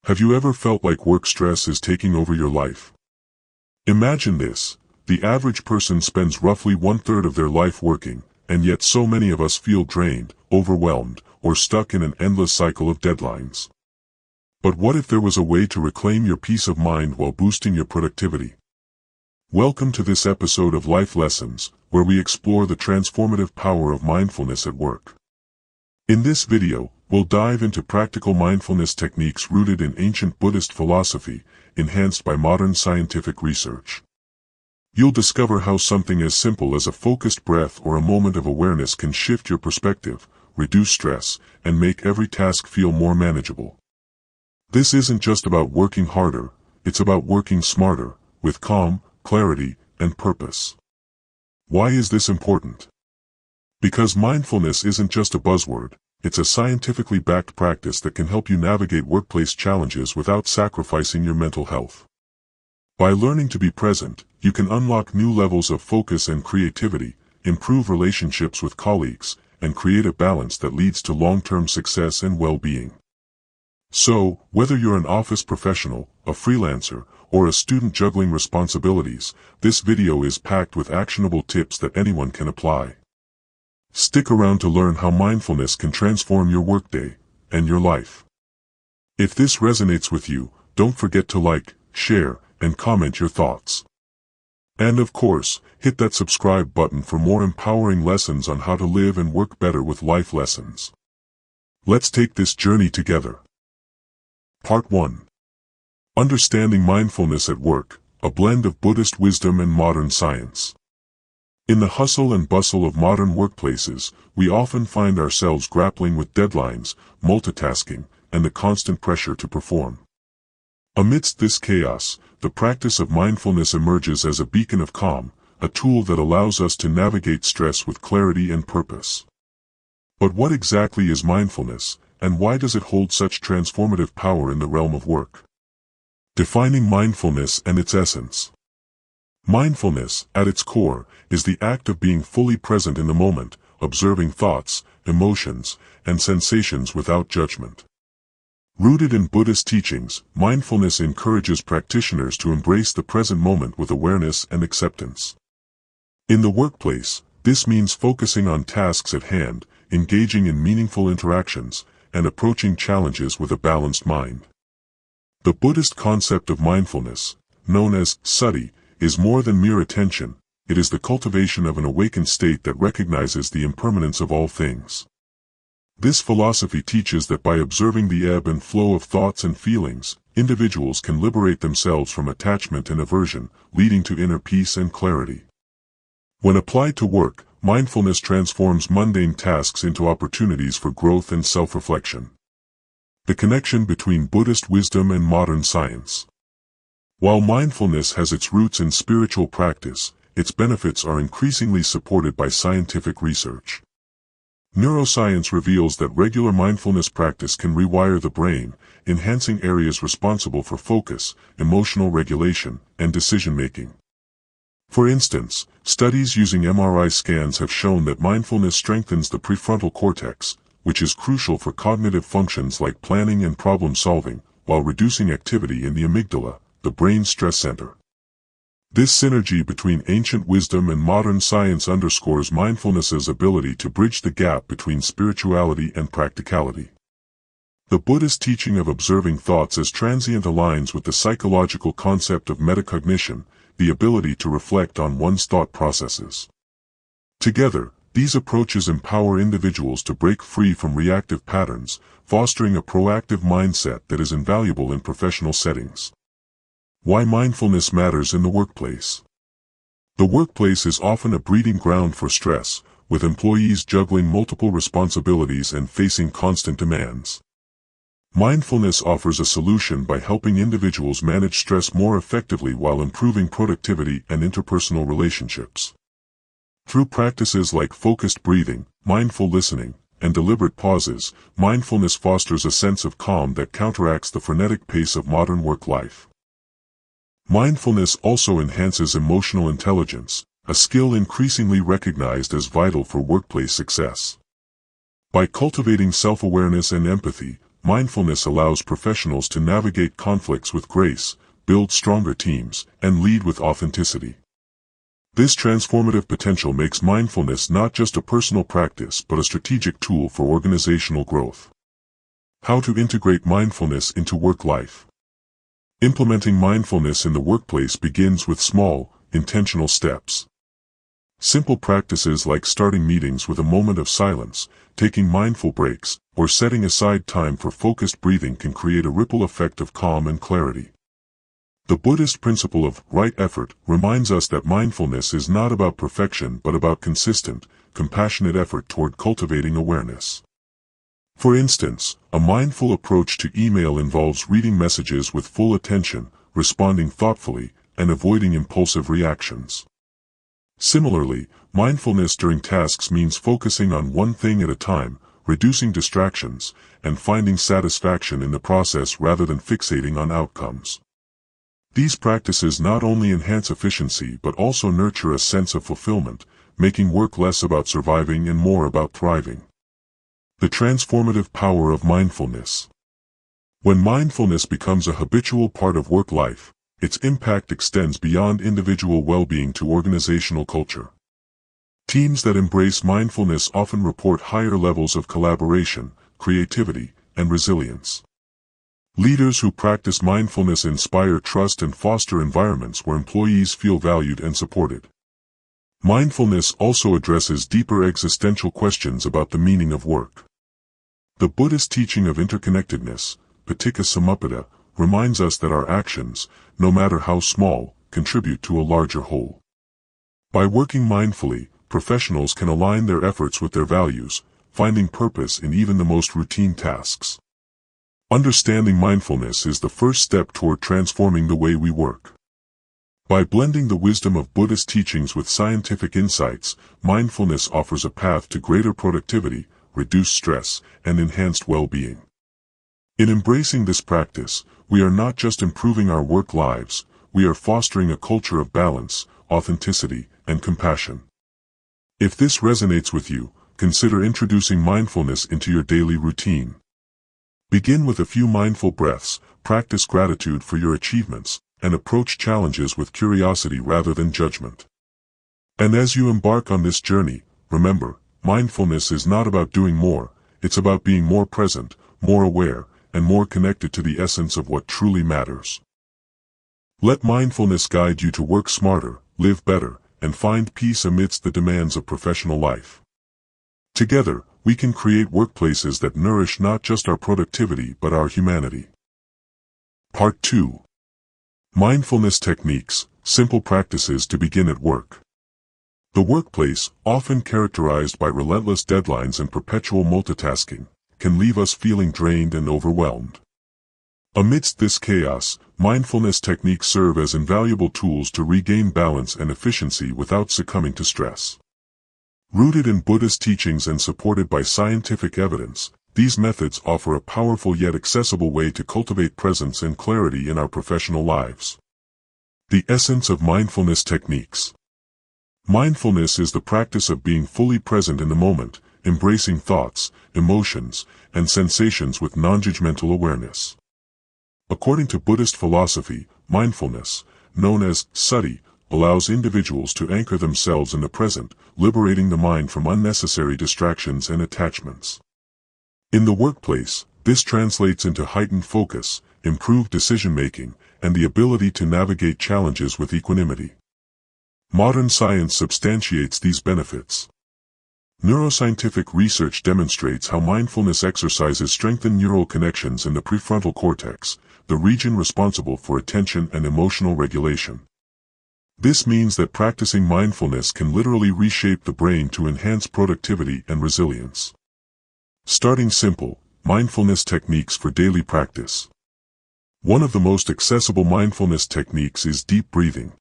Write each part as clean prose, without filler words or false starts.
Have you ever felt like work stress is taking over your life? Imagine this. The average person spends roughly 1/3 of their life working, and yet so many of us feel drained, overwhelmed, or stuck in an endless cycle of deadlines. But what if there was a way to reclaim your peace of mind while boosting your productivity? Welcome to this episode of Life Lessons, where we explore the transformative power of mindfulness at work. In this video, we'll dive into practical mindfulness techniques rooted in ancient Buddhist philosophy, enhanced by modern scientific research. You'll discover how something as simple as a focused breath or a moment of awareness can shift your perspective, reduce stress, and make every task feel more manageable. This isn't just about working harder, it's about working smarter, with calm, clarity, and purpose. Why is this important? Because mindfulness isn't just a buzzword, it's a scientifically backed practice that can help you navigate workplace challenges without sacrificing your mental health. By learning to be present, you can unlock new levels of focus and creativity, improve relationships with colleagues, and create a balance that leads to long-term success and well-being. So, whether you're an office professional, a freelancer, or a student juggling responsibilities, this video is packed with actionable tips that anyone can apply. Stick around to learn how mindfulness can transform your workday and your life. If this resonates with you, don't forget to like, share, and comment your thoughts. And of course, hit that subscribe button for more empowering lessons on how to live and work better with Life Lessons. Let's take this journey together. Part 1. Understanding mindfulness at work, a blend of Buddhist wisdom and modern science. In the hustle and bustle of modern workplaces, we often find ourselves grappling with deadlines, multitasking, and the constant pressure to perform. Amidst this chaos, the practice of mindfulness emerges as a beacon of calm, a tool that allows us to navigate stress with clarity and purpose. But what exactly is mindfulness, and why does it hold such transformative power in the realm of work? Defining mindfulness and its essence. Mindfulness, at its core, is the act of being fully present in the moment, observing thoughts, emotions, and sensations without judgment. Rooted in Buddhist teachings, mindfulness encourages practitioners to embrace the present moment with awareness and acceptance. In the workplace, this means focusing on tasks at hand, engaging in meaningful interactions, and approaching challenges with a balanced mind. The Buddhist concept of mindfulness, known as sati, is more than mere attention. It is the cultivation of an awakened state that recognizes the impermanence of all things. This philosophy teaches that by observing the ebb and flow of thoughts and feelings, individuals can liberate themselves from attachment and aversion, leading to inner peace and clarity. When applied to work, mindfulness transforms mundane tasks into opportunities for growth and self-reflection. The connection between Buddhist wisdom and modern science. While mindfulness has its roots in spiritual practice, its benefits are increasingly supported by scientific research. Neuroscience reveals that regular mindfulness practice can rewire the brain, enhancing areas responsible for focus, emotional regulation, and decision-making. For instance, studies using MRI scans have shown that mindfulness strengthens the prefrontal cortex, which is crucial for cognitive functions like planning and problem-solving, while reducing activity in the amygdala, the brain's stress center. This synergy between ancient wisdom and modern science underscores mindfulness's ability to bridge the gap between spirituality and practicality. The Buddhist teaching of observing thoughts as transient aligns with the psychological concept of metacognition, the ability to reflect on one's thought processes. Together, these approaches empower individuals to break free from reactive patterns, fostering a proactive mindset that is invaluable in professional settings. Why mindfulness matters in the workplace. The workplace is often a breeding ground for stress, with employees juggling multiple responsibilities and facing constant demands. Mindfulness offers a solution by helping individuals manage stress more effectively while improving productivity and interpersonal relationships. Through practices like focused breathing, mindful listening, and deliberate pauses, mindfulness fosters a sense of calm that counteracts the frenetic pace of modern work life. Mindfulness also enhances emotional intelligence, a skill increasingly recognized as vital for workplace success. By cultivating self-awareness and empathy, mindfulness allows professionals to navigate conflicts with grace, build stronger teams, and lead with authenticity. This transformative potential makes mindfulness not just a personal practice but a strategic tool for organizational growth. How to integrate mindfulness into work life. Implementing mindfulness in the workplace begins with small, intentional steps. Simple practices like starting meetings with a moment of silence, taking mindful breaks, or setting aside time for focused breathing can create a ripple effect of calm and clarity. The Buddhist principle of right effort reminds us that mindfulness is not about perfection but about consistent, compassionate effort toward cultivating awareness. For instance, a mindful approach to email involves reading messages with full attention, responding thoughtfully, and avoiding impulsive reactions. Similarly, mindfulness during tasks means focusing on one thing at a time, reducing distractions, and finding satisfaction in the process rather than fixating on outcomes. These practices not only enhance efficiency but also nurture a sense of fulfillment, making work less about surviving and more about thriving. The transformative power of mindfulness. When mindfulness becomes a habitual part of work life, its impact extends beyond individual well-being to organizational culture. Teams that embrace mindfulness often report higher levels of collaboration, creativity, and resilience. Leaders who practice mindfulness inspire trust and foster environments where employees feel valued and supported. Mindfulness also addresses deeper existential questions about the meaning of work. The Buddhist teaching of interconnectedness, Paticca Samuppada, reminds us that our actions, no matter how small, contribute to a larger whole. By working mindfully, professionals can align their efforts with their values, finding purpose in even the most routine tasks. Understanding mindfulness is the first step toward transforming the way we work. By blending the wisdom of Buddhist teachings with scientific insights, mindfulness offers a path to greater productivity, reduced stress, and enhanced well-being. In embracing this practice, we are not just improving our work lives, we are fostering a culture of balance, authenticity, and compassion. If this resonates with you, consider introducing mindfulness into your daily routine. Begin with a few mindful breaths, practice gratitude for your achievements, and approach challenges with curiosity rather than judgment. And as you embark on this journey, remember, mindfulness is not about doing more, it's about being more present, more aware, and more connected to the essence of what truly matters. Let mindfulness guide you to work smarter, live better, and find peace amidst the demands of professional life. Together, we can create workplaces that nourish not just our productivity but our humanity. Part 2. Mindfulness Techniques, Simple Practices to Begin at Work. The workplace, often characterized by relentless deadlines and perpetual multitasking, can leave us feeling drained and overwhelmed. Amidst this chaos, mindfulness techniques serve as invaluable tools to regain balance and efficiency without succumbing to stress. Rooted in Buddhist teachings and supported by scientific evidence, these methods offer a powerful yet accessible way to cultivate presence and clarity in our professional lives. The essence of mindfulness techniques. Mindfulness is the practice of being fully present in the moment, embracing thoughts, emotions, and sensations with non-judgmental awareness. According to Buddhist philosophy, mindfulness, known as sati, allows individuals to anchor themselves in the present, liberating the mind from unnecessary distractions and attachments. In the workplace, this translates into heightened focus, improved decision-making, and the ability to navigate challenges with equanimity. Modern science substantiates these benefits. Neuroscientific research demonstrates how mindfulness exercises strengthen neural connections in the prefrontal cortex, the region responsible for attention and emotional regulation. This means that practicing mindfulness can literally reshape the brain to enhance productivity and resilience. Starting simple, mindfulness techniques for daily practice. One of the most accessible mindfulness techniques is deep breathing.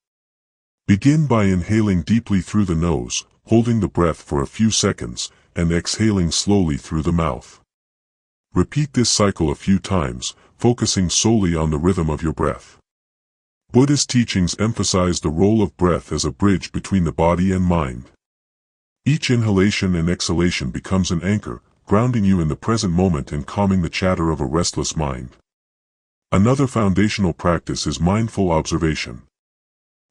Begin by inhaling deeply through the nose, holding the breath for a few seconds, and exhaling slowly through the mouth. Repeat this cycle a few times, focusing solely on the rhythm of your breath. Buddhist teachings emphasize the role of breath as a bridge between the body and mind. Each inhalation and exhalation becomes an anchor, grounding you in the present moment and calming the chatter of a restless mind. Another foundational practice is mindful observation.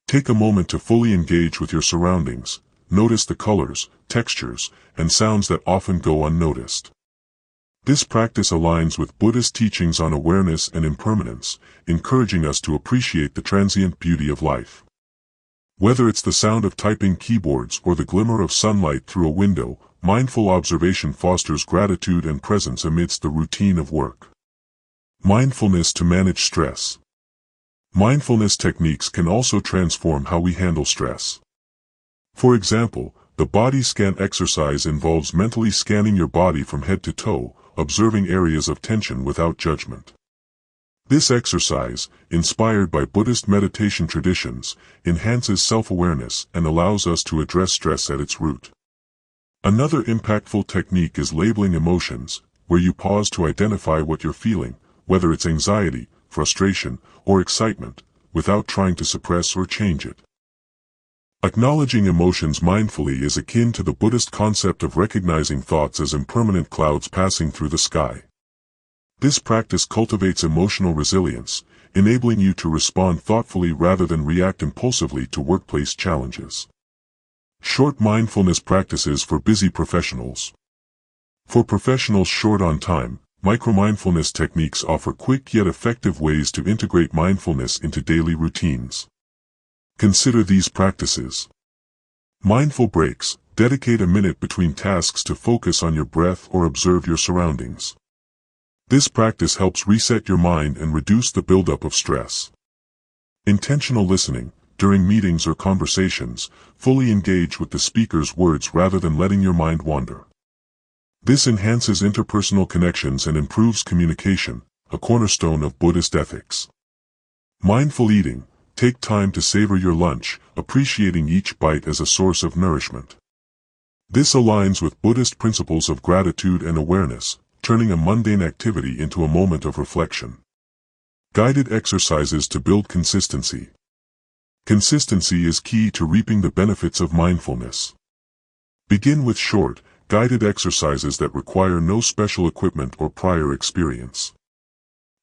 Take a moment to fully engage with your surroundings. Notice the colors, textures, and sounds that often go unnoticed. This practice aligns with Buddhist teachings on awareness and impermanence, encouraging us to appreciate the transient beauty of life. Whether it's the sound of typing keyboards or the glimmer of sunlight through a window, mindful observation fosters gratitude and presence amidst the routine of work. Mindfulness to manage stress. Mindfulness techniques can also transform how we handle stress. For example, the body scan exercise involves mentally scanning your body from head to toe, observing areas of tension without judgment. This exercise, inspired by Buddhist meditation traditions, enhances self-awareness and allows us to address stress at its root. Another impactful technique is labeling emotions, where you pause to identify what you're feeling, whether it's anxiety, frustration, or excitement, without trying to suppress or change it. Acknowledging emotions mindfully is akin to the Buddhist concept of recognizing thoughts as impermanent clouds passing through the sky. This practice cultivates emotional resilience, enabling you to respond thoughtfully rather than react impulsively to workplace challenges. Short mindfulness practices for busy professionals. For professionals short on time, micro-mindfulness techniques offer quick yet effective ways to integrate mindfulness into daily routines. Consider these practices. Mindful breaks. Dedicate a minute between tasks to focus on your breath or observe your surroundings. This practice helps reset your mind and reduce the buildup of stress. Intentional listening. During meetings or conversations, fully engage with the speaker's words rather than letting your mind wander. This enhances interpersonal connections and improves communication, a cornerstone of Buddhist ethics. Mindful eating. Take time to savor your lunch, appreciating each bite as a source of nourishment. This aligns with Buddhist principles of gratitude and awareness, turning a mundane activity into a moment of reflection. Guided exercises to build consistency. Consistency is key to reaping the benefits of mindfulness. Begin with short, guided exercises that require no special equipment or prior experience.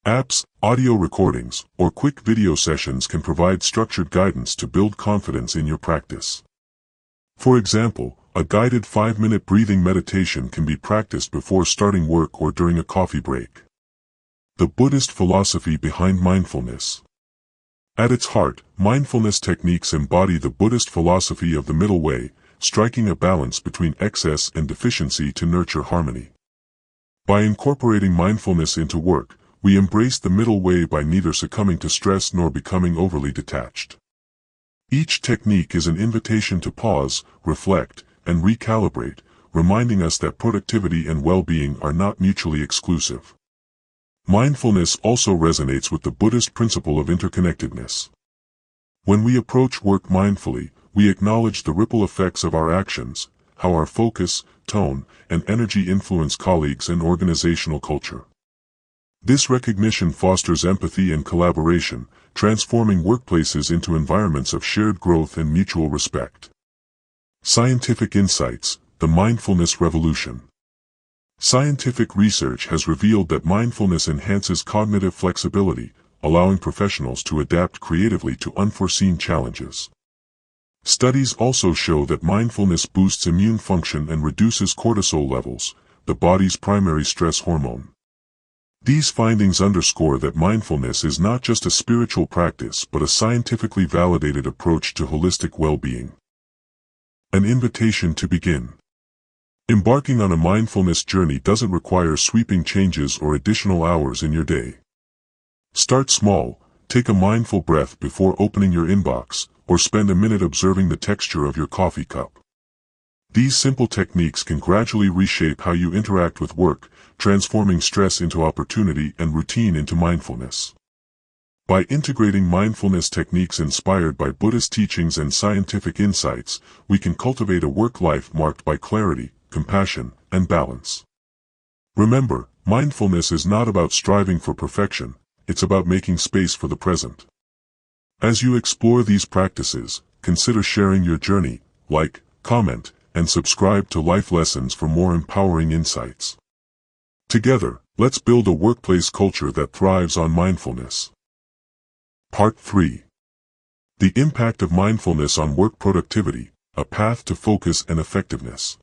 Apps, audio recordings, or quick video sessions can provide structured guidance to build confidence in your practice. For example, a guided 5-minute breathing meditation can be practiced before starting work or during a coffee break. The Buddhist philosophy behind mindfulness. At its heart, mindfulness techniques embody the Buddhist philosophy of the middle way, striking a balance between excess and deficiency to nurture harmony. By incorporating mindfulness into work, we embrace the middle way by neither succumbing to stress nor becoming overly detached. Each technique is an invitation to pause, reflect, and recalibrate, reminding us that productivity and well-being are not mutually exclusive. Mindfulness also resonates with the Buddhist principle of interconnectedness. When we approach work mindfully, we acknowledge the ripple effects of our actions, how our focus, tone, and energy influence colleagues and organizational culture. This recognition fosters empathy and collaboration, transforming workplaces into environments of shared growth and mutual respect. Scientific insights, the mindfulness revolution. Scientific research has revealed that mindfulness enhances cognitive flexibility, allowing professionals to adapt creatively to unforeseen challenges. Studies also show that mindfulness boosts immune function and reduces cortisol levels, the body's primary stress hormone. These findings underscore that mindfulness is not just a spiritual practice but a scientifically validated approach to holistic well-being. An invitation to begin. Embarking on a mindfulness journey doesn't require sweeping changes or additional hours in your day. Start small, take a mindful breath before opening your inbox, or spend a minute observing the texture of your coffee cup. These simple techniques can gradually reshape how you interact with work, transforming stress into opportunity and routine into mindfulness. By integrating mindfulness techniques inspired by Buddhist teachings and scientific insights, we can cultivate a work life marked by clarity, compassion, and balance. Remember, mindfulness is not about striving for perfection, it's about making space for the present. As you explore these practices, consider sharing your journey, like, comment, and subscribe to Life Lessons for more empowering insights. Together, let's build a workplace culture that thrives on mindfulness. Part 3. The impact of mindfulness on work productivity, a path to focus and effectiveness.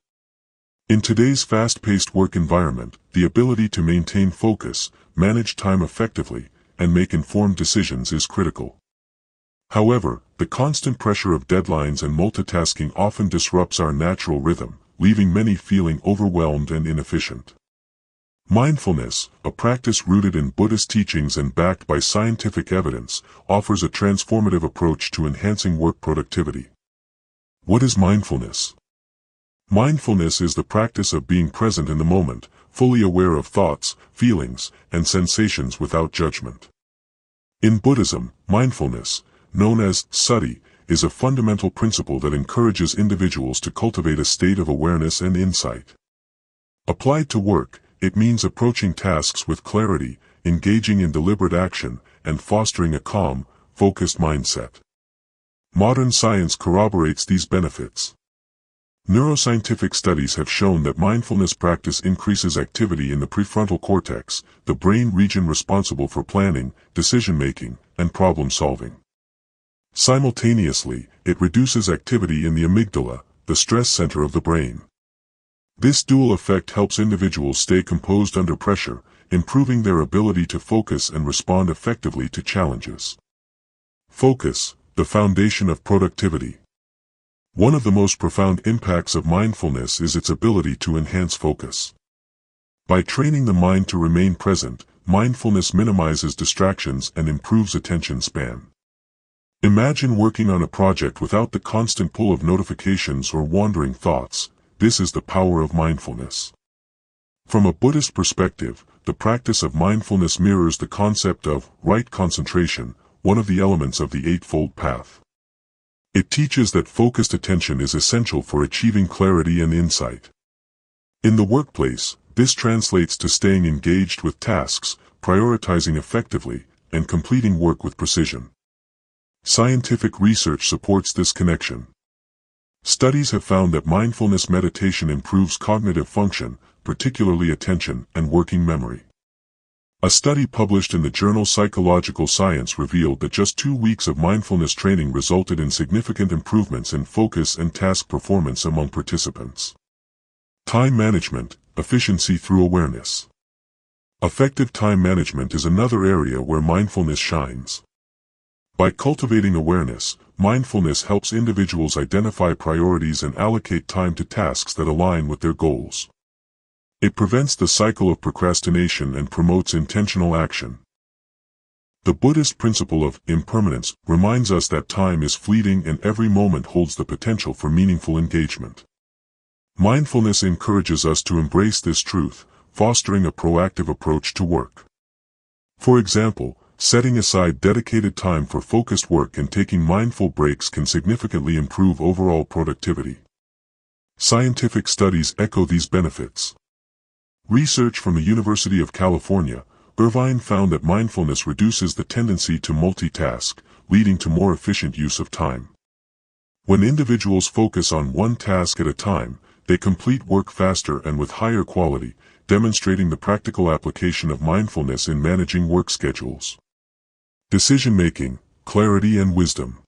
In today's fast-paced work environment, the ability to maintain focus, manage time effectively, and make informed decisions is critical. However, the constant pressure of deadlines and multitasking often disrupts our natural rhythm, leaving many feeling overwhelmed and inefficient. Mindfulness, a practice rooted in Buddhist teachings and backed by scientific evidence, offers a transformative approach to enhancing work productivity. What is mindfulness? Mindfulness is the practice of being present in the moment, fully aware of thoughts, feelings, and sensations without judgment. In Buddhism, mindfulness, known as sati, is a fundamental principle that encourages individuals to cultivate a state of awareness and insight. Applied to work, it means approaching tasks with clarity, engaging in deliberate action, and fostering a calm, focused mindset. Modern science corroborates these benefits. Neuroscientific studies have shown that mindfulness practice increases activity in the prefrontal cortex, the brain region responsible for planning, decision-making, and problem-solving. Simultaneously, it reduces activity in the amygdala, the stress center of the brain. This dual effect helps individuals stay composed under pressure, improving their ability to focus and respond effectively to challenges. Focus, the foundation of productivity. One of the most profound impacts of mindfulness is its ability to enhance focus. By training the mind to remain present, mindfulness minimizes distractions and improves attention span. Imagine working on a project without the constant pull of notifications or wandering thoughts. This is the power of mindfulness. From a Buddhist perspective, the practice of mindfulness mirrors the concept of right concentration, one of the elements of the Eightfold Path. It teaches that focused attention is essential for achieving clarity and insight. In the workplace, this translates to staying engaged with tasks, prioritizing effectively, and completing work with precision. Scientific research supports this connection. Studies have found that mindfulness meditation improves cognitive function, particularly attention and working memory. A study published in the journal Psychological Science revealed that just 2 weeks of mindfulness training resulted in significant improvements in focus and task performance among participants. Time management, efficiency through awareness. Effective time management is another area where mindfulness shines. By cultivating awareness, mindfulness helps individuals identify priorities and allocate time to tasks that align with their goals. It prevents the cycle of procrastination and promotes intentional action. The Buddhist principle of impermanence reminds us that time is fleeting and every moment holds the potential for meaningful engagement. Mindfulness encourages us to embrace this truth, fostering a proactive approach to work. For example, setting aside dedicated time for focused work and taking mindful breaks can significantly improve overall productivity. Scientific studies echo these benefits. Research from the University of California, Irvine found that mindfulness reduces the tendency to multitask, leading to more efficient use of time. When individuals focus on one task at a time, they complete work faster and with higher quality, demonstrating the practical application of mindfulness in managing work schedules. Decision-making, clarity and wisdom.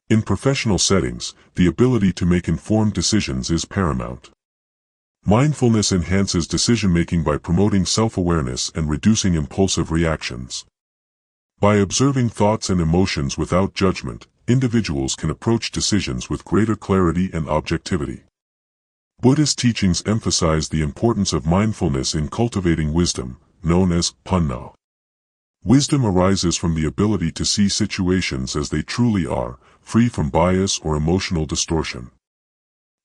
In professional settings, the ability to make informed decisions is paramount. Mindfulness enhances decision-making by promoting self-awareness and reducing impulsive reactions. By observing thoughts and emotions without judgment, individuals can approach decisions with greater clarity and objectivity. Buddhist teachings emphasize the importance of mindfulness in cultivating wisdom, known as panna. Wisdom arises from the ability to see situations as they truly are, free from bias or emotional distortion.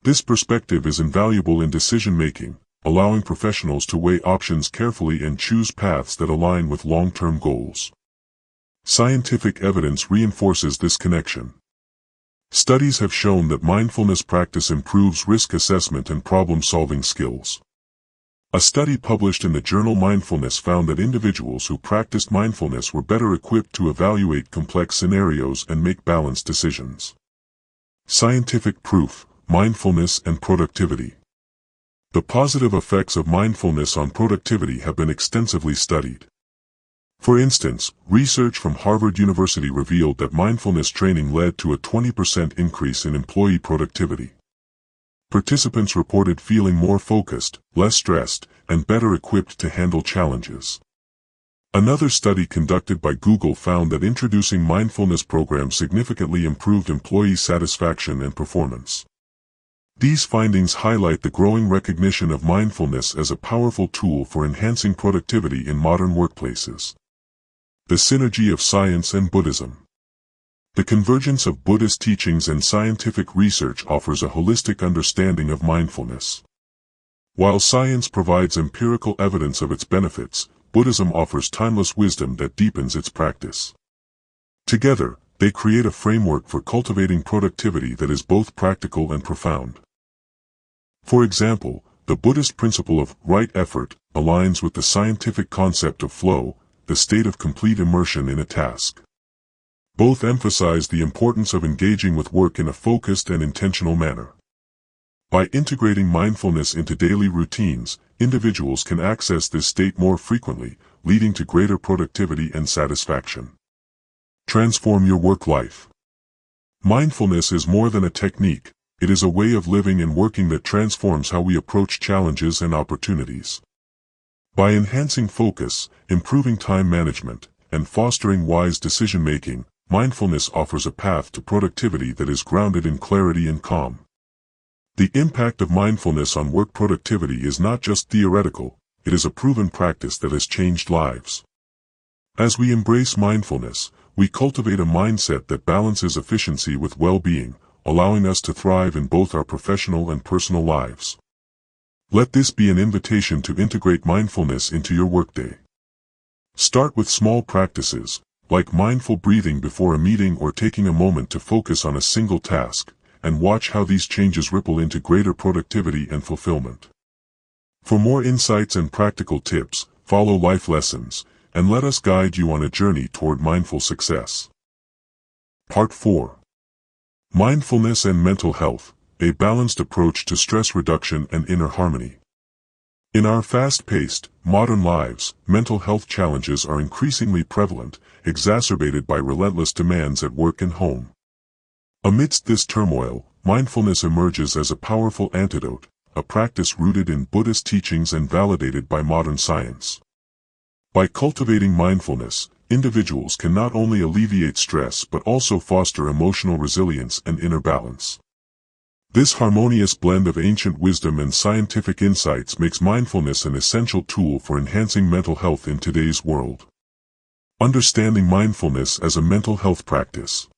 This perspective is invaluable in decision-making, allowing professionals to weigh options carefully and choose paths that align with long-term goals. Scientific evidence reinforces this connection. Studies have shown that mindfulness practice improves risk assessment and problem-solving skills. A study published in the journal Mindfulness found that individuals who practiced mindfulness were better equipped to evaluate complex scenarios and make balanced decisions. Scientific proof, mindfulness and productivity. The positive effects of mindfulness on productivity have been extensively studied. For instance, research from Harvard University revealed that mindfulness training led to a 20% increase in employee productivity. Participants reported feeling more focused, less stressed, and better equipped to handle challenges. Another study conducted by Google found that introducing mindfulness programs significantly improved employee satisfaction and performance. These findings highlight the growing recognition of mindfulness as a powerful tool for enhancing productivity in modern workplaces. The synergy of science and Buddhism. The convergence of Buddhist teachings and scientific research offers a holistic understanding of mindfulness. While science provides empirical evidence of its benefits, Buddhism offers timeless wisdom that deepens its practice. Together, they create a framework for cultivating productivity that is both practical and profound. For example, the Buddhist principle of right effort aligns with the scientific concept of flow, the state of complete immersion in a task. Both emphasize the importance of engaging with work in a focused and intentional manner. By integrating mindfulness into daily routines, individuals can access this state more frequently, leading to greater productivity and satisfaction. Transform your work life. Mindfulness is more than a technique, it is a way of living and working that transforms how we approach challenges and opportunities. By enhancing focus, improving time management, and fostering wise decision-making, mindfulness offers a path to productivity that is grounded in clarity and calm. The impact of mindfulness on work productivity is not just theoretical, it is a proven practice that has changed lives. As we embrace mindfulness, we cultivate a mindset that balances efficiency with well-being, allowing us to thrive in both our professional and personal lives. Let this be an invitation to integrate mindfulness into your workday. Start with small practices, like mindful breathing before a meeting or taking a moment to focus on a single task, and watch how these changes ripple into greater productivity and fulfillment. For more insights and practical tips, follow Life Lessons, and let us guide you on a journey toward mindful success. Part 4. Mindfulness and Mental Health, a balanced approach to stress reduction and inner harmony. In our fast-paced, modern lives, mental health challenges are increasingly prevalent, exacerbated by relentless demands at work and home. Amidst this turmoil, mindfulness emerges as a powerful antidote, a practice rooted in Buddhist teachings and validated by modern science. By cultivating mindfulness, individuals can not only alleviate stress but also foster emotional resilience and inner balance. This harmonious blend of ancient wisdom and scientific insights makes mindfulness an essential tool for enhancing mental health in today's world. Understanding mindfulness as a mental health practice.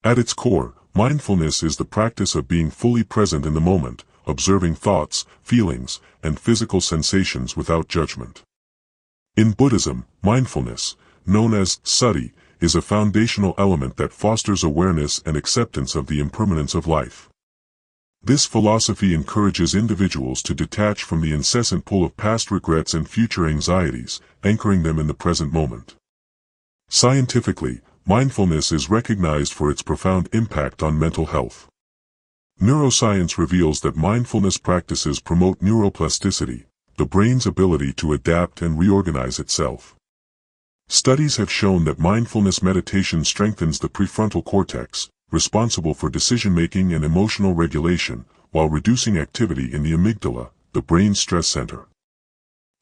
At its core, mindfulness is the practice of being fully present in the moment, observing thoughts, feelings, and physical sensations without judgment. In Buddhism, mindfulness, known as sati, is a foundational element that fosters awareness and acceptance of the impermanence of life. This philosophy encourages individuals to detach from the incessant pull of past regrets and future anxieties, anchoring them in the present moment. Scientifically, mindfulness is recognized for its profound impact on mental health. Neuroscience reveals that mindfulness practices promote neuroplasticity, the brain's ability to adapt and reorganize itself. Studies have shown that mindfulness meditation strengthens the prefrontal cortex, responsible for decision-making and emotional regulation, while reducing activity in the amygdala, the brain's stress center.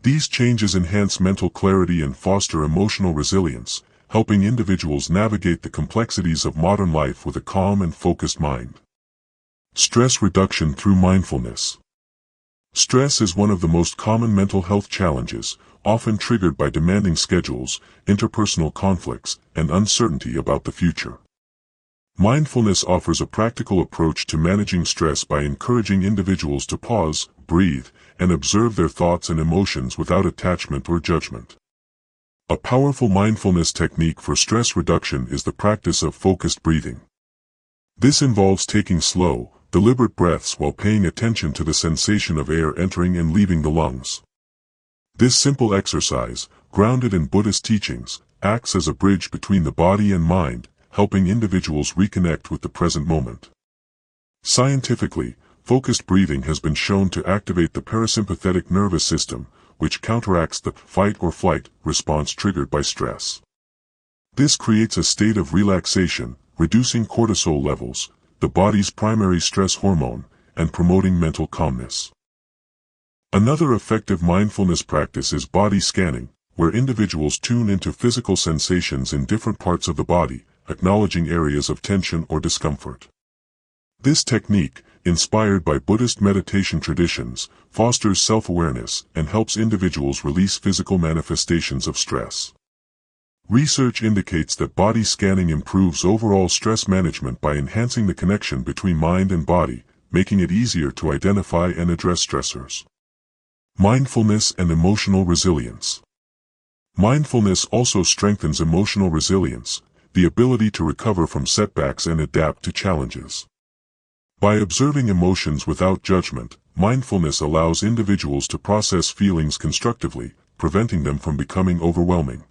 These changes enhance mental clarity and foster emotional resilience, helping individuals navigate the complexities of modern life with a calm and focused mind. Stress reduction through mindfulness. Stress is one of the most common mental health challenges, often triggered by demanding schedules, interpersonal conflicts, and uncertainty about the future. Mindfulness offers a practical approach to managing stress by encouraging individuals to pause, breathe, and observe their thoughts and emotions without attachment or judgment. A powerful mindfulness technique for stress reduction is the practice of focused breathing. This involves taking slow, deliberate breaths while paying attention to the sensation of air entering and leaving the lungs. This simple exercise, grounded in Buddhist teachings, acts as a bridge between the body and mind, helping individuals reconnect with the present moment. Scientifically, focused breathing has been shown to activate the parasympathetic nervous system, which counteracts the fight or flight response triggered by stress. This creates a state of relaxation, reducing cortisol levels, the body's primary stress hormone, and promoting mental calmness. Another effective mindfulness practice is body scanning, where individuals tune into physical sensations in different parts of the body, acknowledging areas of tension or discomfort. This technique, inspired by Buddhist meditation traditions, fosters self-awareness and helps individuals release physical manifestations of stress. Research indicates that body scanning improves overall stress management by enhancing the connection between mind and body, making it easier to identify and address stressors. Mindfulness and emotional resilience. Mindfulness also strengthens emotional resilience, the ability to recover from setbacks and adapt to challenges. By observing emotions without judgment, mindfulness allows individuals to process feelings constructively, preventing them from becoming overwhelming.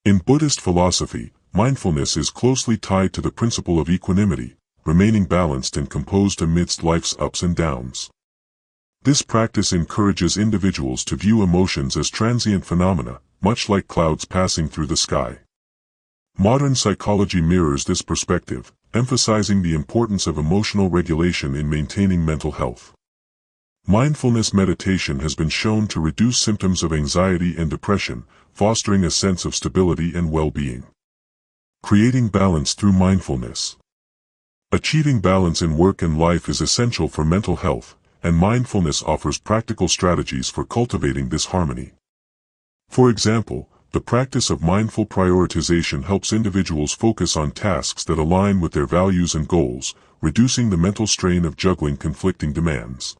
In Buddhist philosophy, mindfulness is closely tied to the principle of equanimity, remaining balanced and composed amidst life's ups and downs. This practice encourages individuals to view emotions as transient phenomena, much like clouds passing through the sky. Modern psychology mirrors this perspective, emphasizing the importance of emotional regulation in maintaining mental health. Mindfulness meditation has been shown to reduce symptoms of anxiety and depression, fostering a sense of stability and well-being. Creating balance through mindfulness. Achieving balance in work and life is essential for mental health, and mindfulness offers practical strategies for cultivating this harmony. For example, the practice of mindful prioritization helps individuals focus on tasks that align with their values and goals, reducing the mental strain of juggling conflicting demands.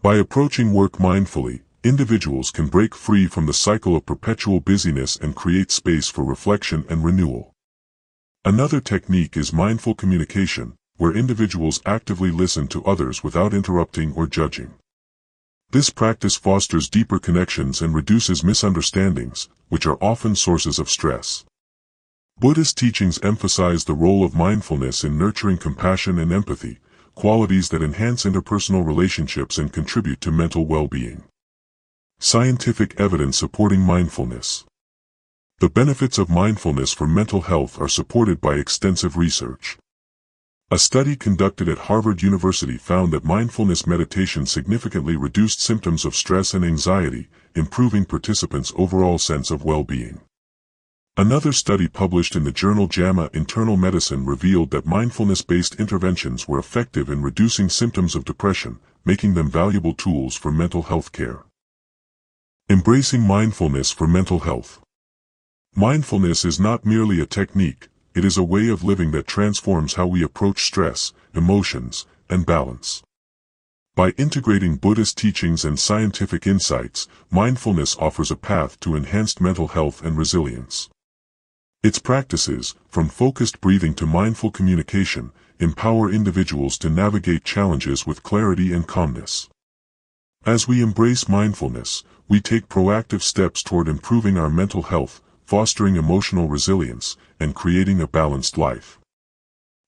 By approaching work mindfully, individuals can break free from the cycle of perpetual busyness and create space for reflection and renewal. Another technique is mindful communication, where individuals actively listen to others without interrupting or judging. This practice fosters deeper connections and reduces misunderstandings, which are often sources of stress. Buddhist teachings emphasize the role of mindfulness in nurturing compassion and empathy, qualities that enhance interpersonal relationships and contribute to mental well-being. Scientific evidence supporting mindfulness. The benefits of mindfulness for mental health are supported by extensive research. A study conducted at Harvard University found that mindfulness meditation significantly reduced symptoms of stress and anxiety, improving participants' overall sense of well-being. Another study published in the journal JAMA Internal Medicine revealed that mindfulness-based interventions were effective in reducing symptoms of depression, making them valuable tools for mental health care. Embracing mindfulness for mental health. Mindfulness is not merely a technique, it is a way of living that transforms how we approach stress, emotions, and balance. By integrating Buddhist teachings and scientific insights, mindfulness offers a path to enhanced mental health and resilience. Its practices, from focused breathing to mindful communication, empower individuals to navigate challenges with clarity and calmness. As we embrace mindfulness, we take proactive steps toward improving our mental health, fostering emotional resilience, and creating a balanced life.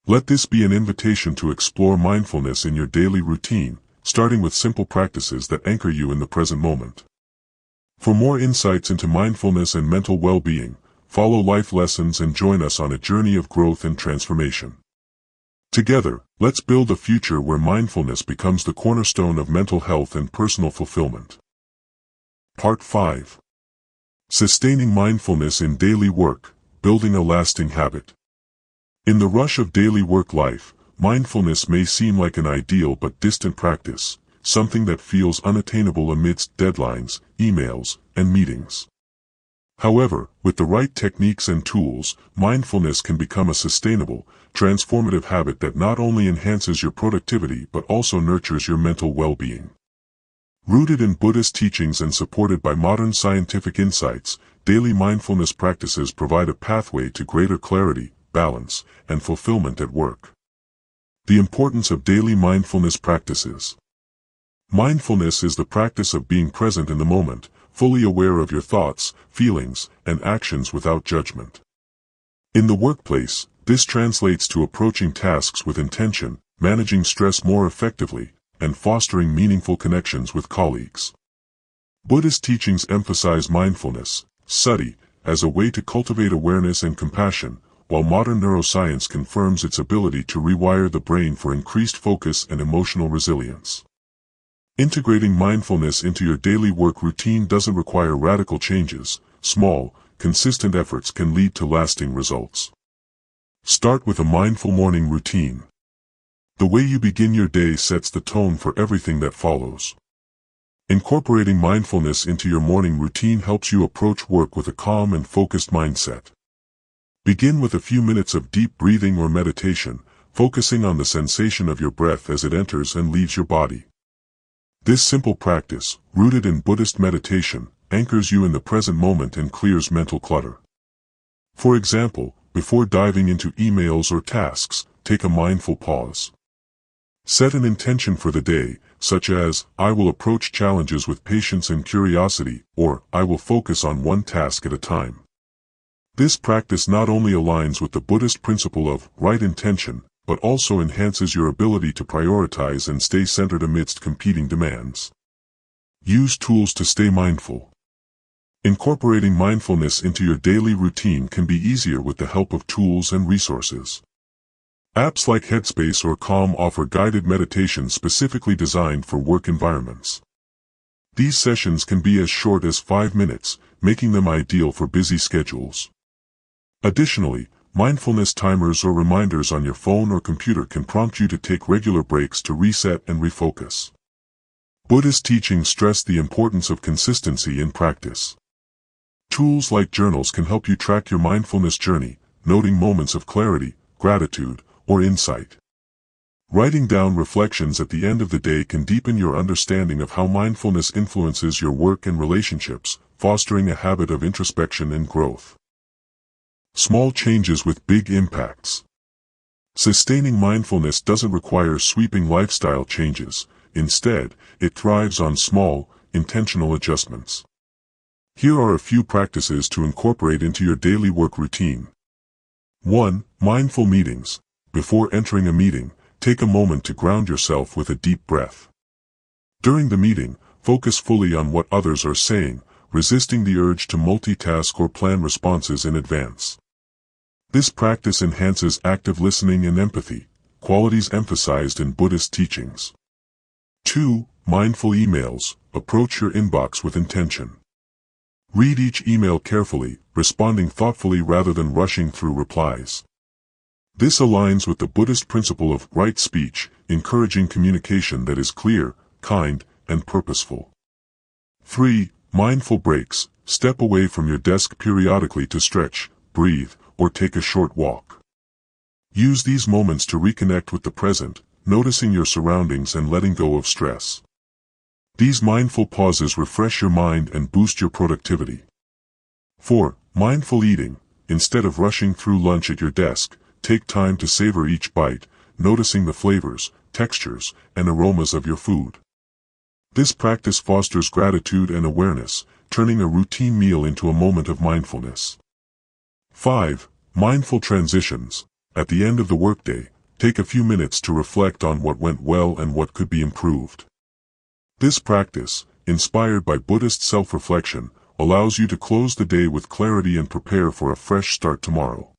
Let this be an invitation to explore mindfulness in your daily routine, starting with simple practices that anchor you in the present moment. For more insights into mindfulness and mental well-being, follow Life Lessons and join us on a journey of growth and transformation. Together, let's build a future where mindfulness becomes the cornerstone of mental health and personal fulfillment. Part 5. Sustaining mindfulness in daily work, building a lasting habit. In the rush of daily work life, mindfulness may seem like an ideal but distant practice, something that feels unattainable amidst deadlines, emails, and meetings. However, with the right techniques and tools, mindfulness can become a sustainable, transformative habit that not only enhances your productivity but also nurtures your mental well-being. Rooted in Buddhist teachings and supported by modern scientific insights, daily mindfulness practices provide a pathway to greater clarity, balance, and fulfillment at work. The importance of daily mindfulness practices. Mindfulness is the practice of being present in the moment, fully aware of your thoughts, feelings, and actions without judgment. In the workplace, this translates to approaching tasks with intention, managing stress more effectively, and fostering meaningful connections with colleagues. Buddhist teachings emphasize mindfulness, sati, as a way to cultivate awareness and compassion, while modern neuroscience confirms its ability to rewire the brain for increased focus and emotional resilience. Integrating mindfulness into your daily work routine doesn't require radical changes. Small, consistent efforts can lead to lasting results. Start with a mindful morning routine. The way you begin your day sets the tone for everything that follows. Incorporating mindfulness into your morning routine helps you approach work with a calm and focused mindset. Begin with a few minutes of deep breathing or meditation, focusing on the sensation of your breath as it enters and leaves your body. This simple practice, rooted in Buddhist meditation, anchors you in the present moment and clears mental clutter. For example, before diving into emails or tasks, take a mindful pause. Set an intention for the day, such as, I will approach challenges with patience and curiosity, or, I will focus on one task at a time. This practice not only aligns with the Buddhist principle of right intention, but also enhances your ability to prioritize and stay centered amidst competing demands. Use tools to stay mindful. Incorporating mindfulness into your daily routine can be easier with the help of tools and resources. Apps like Headspace or Calm offer guided meditations specifically designed for work environments. These sessions can be as short as 5 minutes, making them ideal for busy schedules. Additionally, mindfulness timers or reminders on your phone or computer can prompt you to take regular breaks to reset and refocus. Buddhist teachings stress the importance of consistency in practice. Tools like journals can help you track your mindfulness journey, noting moments of clarity, gratitude, or insight. Writing down reflections at the end of the day can deepen your understanding of how mindfulness influences your work and relationships, fostering a habit of introspection and growth. Small changes with big impacts. Sustaining mindfulness doesn't require sweeping lifestyle changes. Instead, it thrives on small, intentional adjustments. Here are a few practices to incorporate into your daily work routine. 1. Mindful meetings. Before entering a meeting, take a moment to ground yourself with a deep breath. During the meeting, focus fully on what others are saying, resisting the urge to multitask or plan responses in advance. This practice enhances active listening and empathy, qualities emphasized in Buddhist teachings. 2. Mindful emails. Approach your inbox with intention. Read each email carefully, responding thoughtfully rather than rushing through replies. This aligns with the Buddhist principle of right speech, encouraging communication that is clear, kind, and purposeful. 3. Mindful breaks. Step away from your desk periodically to stretch, breathe, or take a short walk. Use these moments to reconnect with the present, noticing your surroundings and letting go of stress. These mindful pauses refresh your mind and boost your productivity. 4. Mindful eating. Instead of rushing through lunch at your desk, take time to savor each bite, noticing the flavors, textures, and aromas of your food. This practice fosters gratitude and awareness, turning a routine meal into a moment of mindfulness. 5. Mindful transitions. At the end of the workday, take a few minutes to reflect on what went well and what could be improved. This practice, inspired by Buddhist self-reflection, allows you to close the day with clarity and prepare for a fresh start tomorrow.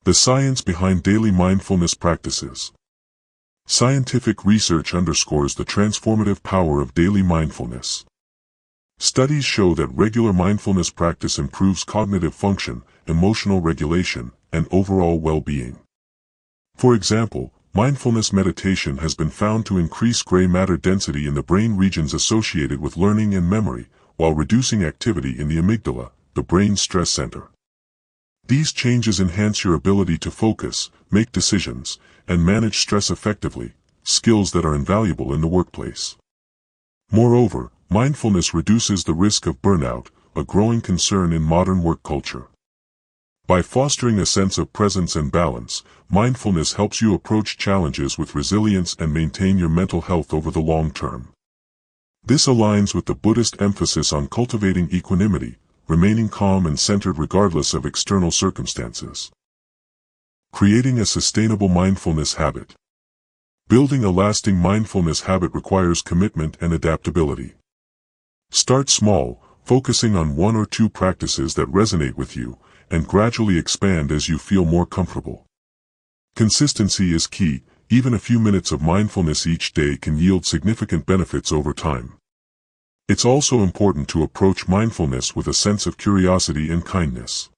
The science behind daily mindfulness practices. Scientific research underscores the transformative power of daily mindfulness. Studies show that regular mindfulness practice improves cognitive function, emotional regulation, and overall well-being. For example, mindfulness meditation has been found to increase gray matter density in the brain regions associated with learning and memory, while reducing activity in the amygdala, the brain's stress center. These changes enhance your ability to focus, make decisions, and manage stress effectively, skills that are invaluable in the workplace. Moreover, mindfulness reduces the risk of burnout, a growing concern in modern work culture. By fostering a sense of presence and balance, mindfulness helps you approach challenges with resilience and maintain your mental health over the long term. This aligns with the Buddhist emphasis on cultivating equanimity, remaining calm and centered regardless of external circumstances. Creating a sustainable mindfulness habit. Building a lasting mindfulness habit requires commitment and adaptability. Start small, focusing on 1 or 2 practices that resonate with you, and gradually expand as you feel more comfortable. Consistency is key. Even a few minutes of mindfulness each day can yield significant benefits over time. It's also important to approach mindfulness with a sense of curiosity and kindness.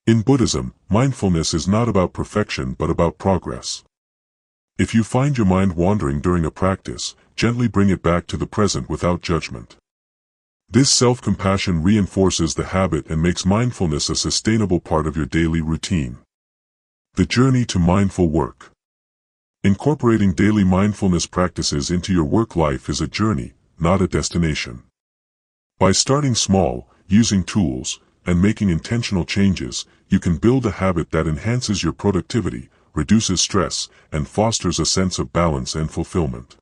In Buddhism, mindfulness is not about perfection but about progress. If you find your mind wandering during a practice, gently bring it back to the present without judgment. This self-compassion reinforces the habit and makes mindfulness a sustainable part of your daily routine. The journey to mindful work. Incorporating daily mindfulness practices into your work life is a journey, not a destination. By starting small, using tools, and making intentional changes, you can build a habit that enhances your productivity, reduces stress, and fosters a sense of balance and fulfillment.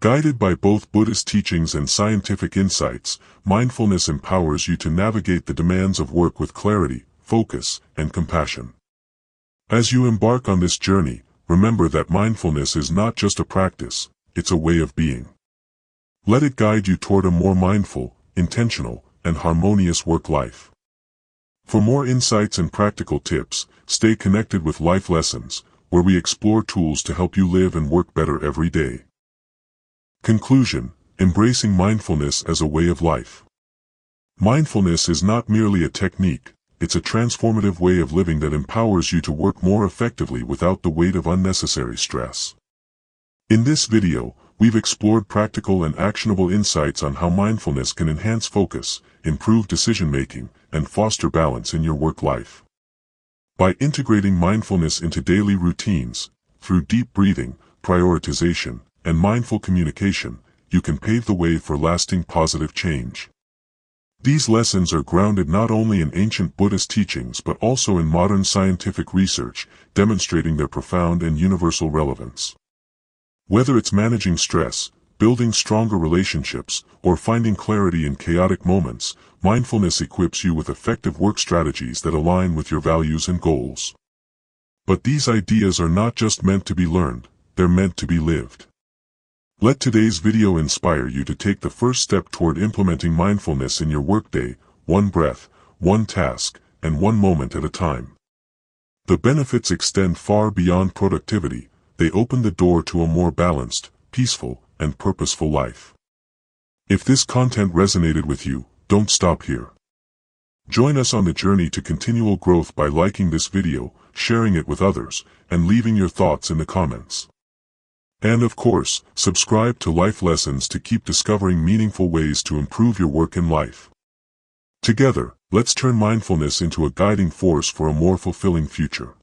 Guided by both Buddhist teachings and scientific insights, mindfulness empowers you to navigate the demands of work with clarity, focus, and compassion. As you embark on this journey, remember that mindfulness is not just a practice, it's a way of being. Let it guide you toward a more mindful, intentional, and harmonious work life. For more insights and practical tips, stay connected with Life Lessons, where we explore tools to help you live and work better every day. Conclusion: embracing mindfulness as a way of life. Mindfulness is not merely a technique, it's a transformative way of living that empowers you to work more effectively without the weight of unnecessary stress. In this video, we've explored practical and actionable insights on how mindfulness can enhance focus, improve decision-making, and foster balance in your work life. By integrating mindfulness into daily routines, through deep breathing, prioritization, and mindful communication, you can pave the way for lasting positive change. These lessons are grounded not only in ancient Buddhist teachings but also in modern scientific research, demonstrating their profound and universal relevance. Whether it's managing stress, building stronger relationships, or finding clarity in chaotic moments, mindfulness equips you with effective work strategies that align with your values and goals. But these ideas are not just meant to be learned, they're meant to be lived. Let today's video inspire you to take the first step toward implementing mindfulness in your workday, one breath, one task, and one moment at a time. The benefits extend far beyond productivity. They open the door to a more balanced, peaceful, and purposeful life. If this content resonated with you, don't stop here. Join us on the journey to continual growth by liking this video, sharing it with others, and leaving your thoughts in the comments. And of course, subscribe to Life Lessons to keep discovering meaningful ways to improve your work and life. Together, let's turn mindfulness into a guiding force for a more fulfilling future.